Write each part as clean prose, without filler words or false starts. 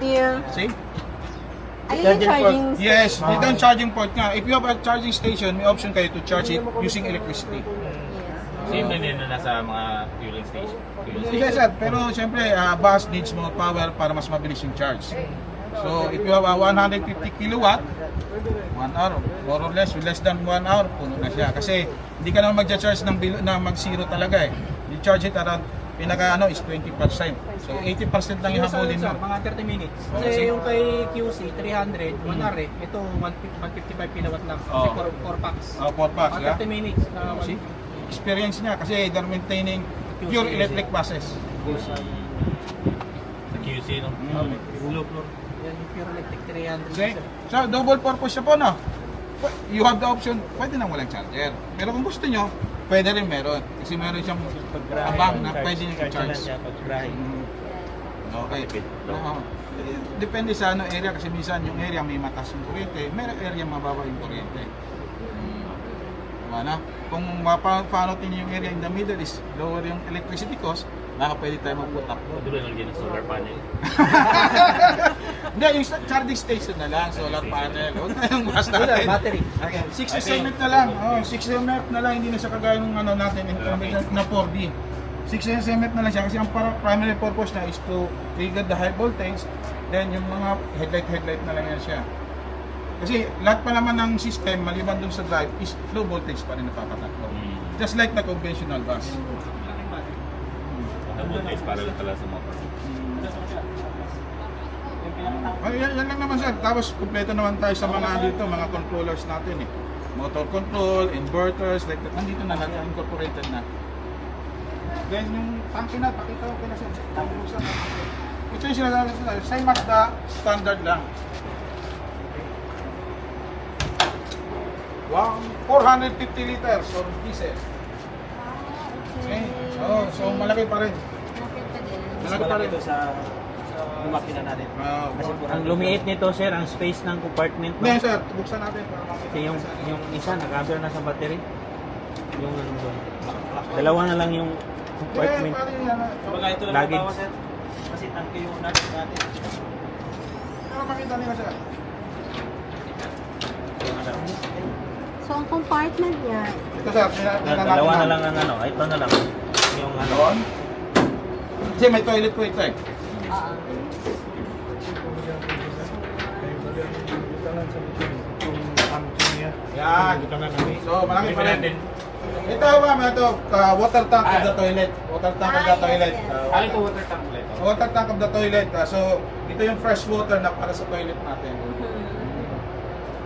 Yeah. See? Ayun yung charging Yes, dito ang charging port nga. If you have a charging station, may option kayo to charge it using electricity. Same din na nasa mga fueling station. Yes, sir. Pero siyempre, bus needs more power para mas mabilis yung charge. So, if you have a 150 kilowatt, 1 hour, more or less, less than 1 hour, puno na siya. Kasi hindi ka naman mag-charge ng mag-zero talaga eh. You charge it around, pinaka is 20%. So, 80% lang yung habulin mo. Mga 30 minutes. Kasi yung kay QC, 300, 1 hour eh. Ito, 155 kilowatt lang. Kasi 4 packs. 4 packs, Mga 30 minutes. See? Experience niya kasi they're maintaining pure electric buses. Sa QC, no? Ulo floor. Yan yung pure electric 300. See? So, double purpose siya po, no? You have the option, pwede nang walang charger. Pero kung gusto nyo, pwede rin meron. Kasi meron siyang abang na pwede nyo i-charge. Okay. Depende sa area kasi minsan yung area may mataas yung kuryente, may area mababa yung kuryente. Tama na? Kung mapapanotin yung area in the middle is lower yung electricity cost, baka pwede tayo mag-put up. Doon nalagyan ng solar panel. Hindi, yung charging station na lang, solar panel. Huwag tayong gas natin. Battery. Okay. 6 mF na lang. 6 mF na lang, hindi na siya kagaya ng natin na 4D. 6 mF na lang siya kasi ang primary purpose na is to trigger the high voltage. Then yung mga headlight na lang yan siya. Kasi lahat pa naman ng system, maliban dun sa drive, is low voltage pa rin napapatakbo. Just like the conventional bus. Ang voltage para lang pala sa motor. Yan lang naman sir. Tapos kumpleto naman tayo sa mga dito, mga controllers natin eh. Motor control, inverters, like that. Nandito na natin, incorporated na. Then yung tangke na, pakita ko na sir. Ito yung sinasabi sa same as the standard lang. 450 liters of diesel. Okay. So malaki pa rin. Malaki pa rin. Sa makina natin. Ang lumiit nito sir, ang space ng compartment. Hindi sir, buksan natin para makita. Kasi yung isa nakaber na sa battery. Yung ano doon. Dalawa na lang yung compartment. Kumbaga ito lang Luggage. bawa sir. Kasi tangke yung natin. Para makita nila sir. So, ang compartment niya, Ito sir, Dalawa na lang ang ano. Ito na lang. Yung ano. doon. Kasi may toilet po ito eh. Yan. So, malaki pa rin. Ito ma'am, ito, water tank of the toilet. Water tank of the toilet. Ano ito water tank ulit? Water tank of the toilet. So, ito yung fresh water na para sa toilet natin.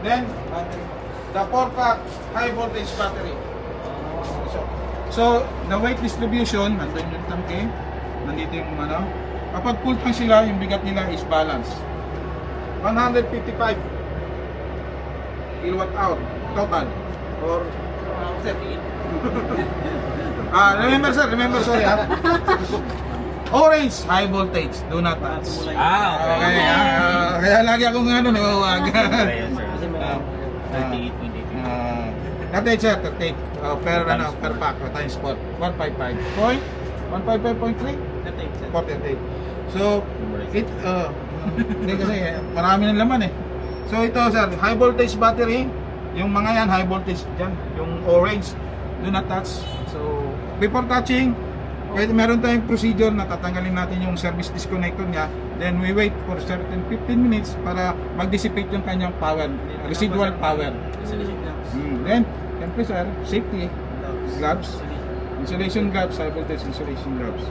Then, the 4-pack high voltage battery. So, the weight distribution, nandun yung tangke, nandito yung ano. Kapag full tank sila, yung bigat nila is balance. 155 kilowatt hour total. Or, remember, sorry Orange, high voltage, do not touch. Okay, kaya lagi akong nawawagan. Ayan sir. 38.80. Natin sir, take per pack times 4, 155.3? 48. So, hindi kasi marami ng laman eh. So ito sir, high voltage battery, yung mga yan high voltage dyan, yung orange, do not touch. So, before touching, meron tayong procedure na tatanggalin natin yung service disconnector niya. Then we wait for certain 15 minutes para mag-dissipate yung kanyang power, residual power. Then, siyempre sir, safety, gloves, insulation gloves, high voltage insulation gloves.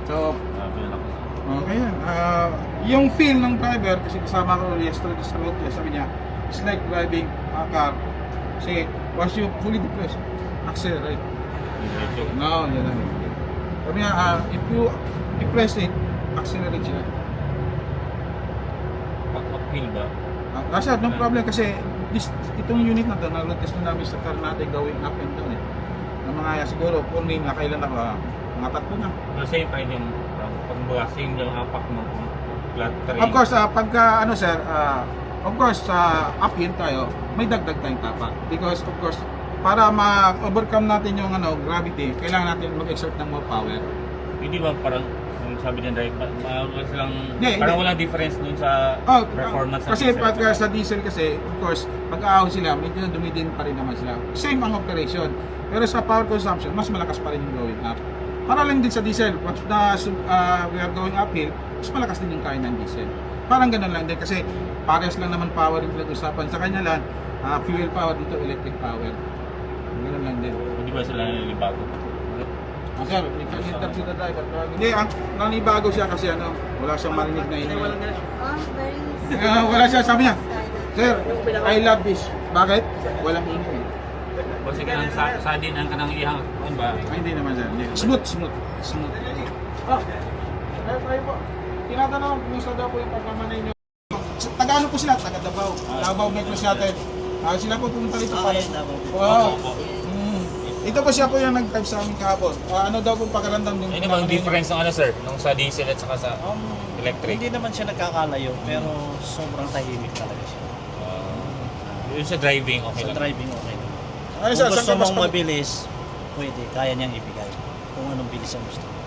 So, okay yan. Yung feel ng driver, kasi kasama ko yesterday sa road, sabi niya, it's like driving a car. Kasi once you fully depress, accelerate. No, yan lang. Sabi niya, if you depress it, accelerate siya. Uphill ba? Sir, no problem kasi itong unit na ito, nag-test na namin sa car natin going up and down eh. Ng mga siguro, kung may nakailan ako, mga tatlo na. Same pa yung pagbaga, same yung apak mo. Flat terrain. Of course, pagka ano sir, of course, uphill tayo, may dagdag tayong tapak. Because of course, para ma-overcome natin yung gravity, kailangan natin mag-exert ng more power. Hindi ba parang yung sabi ng driver, wala silang, Hindi, parang hindi. walang difference dun sa Oh, performance ng kasi diesel. pag sa diesel kasi, of course, pag aahaw sila, medyo dumidin pa rin naman sila. Same ang operation. Pero sa power consumption, mas malakas pa rin yung going up. Para lang din sa diesel, pag we are going uphill, mas malakas din yung kaya ng diesel. Parang ganun lang din kasi parehas lang naman power yung pinag-usapan. Sa kanya lang, fuel power dito, electric power. Ganun lang din. Hindi ba sila nilibago? Sir, interview the driver. Hindi, ang nanibago siya kasi wala siyang marinig na ingay. Oh, very Wala siya, sabi niya, excited. Sir, I love this. Bakit? Walang ingay. Kasi kanang sa din ang kanang ihang, ano ba? Ay, hindi naman sir. Hindi. Smooth. Tayo po. Tinatanong, kumusta daw po yung pagkamanay niyo? Taga-ano po sila? Taga-Davao. Davao Metros natin. Sila po pumunta rito para. Wow. Ito po siya po yung nag-type sa amin kahapon. Ano daw po pakaramdam yung Ano bang difference ng ano sir? Nung sa diesel at saka sa electric? Hindi naman siya nagkakalayo, pero sobrang tahimik talaga siya. Yung sa driving, okay Sa lang. driving, okay naman. Ay, Kung sir, gusto saan ka mas mong mabilis, pwede, kaya niyang ibigay. Kung anong bilis ang gusto mo.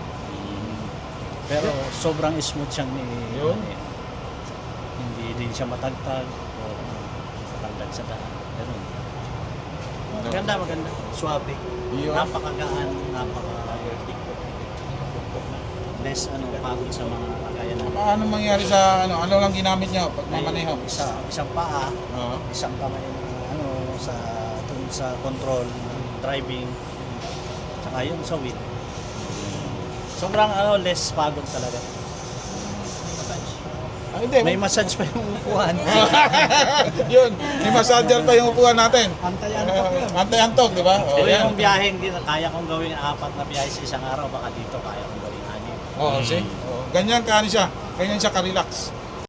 Pero sobrang smooth siyang Yun. hindi din siya matagtag o matagtag sa daan. Ganun. Maganda. Suabe. Yun. Napakagaan, less pagod sa mga kakayanan. Paano mangyari sa ano lang ginamit niyo pag mamaneho? Isang paa, Oo. isang kamay sa control ng driving, saka yung sa wheel. Sobrang less pagod talaga. Hindi. May massage pa yung upuan. Yun. May massager pa yung upuan natin. Antay-antok yun. Antay-antok, di ba? So yung biyahe, hindi na kaya kong gawin 4 na biyahe sa isang araw, baka dito kaya kong gawin 6. Oo, see? Oo. Ganyan ka siya. Ganyan siya ka-relax.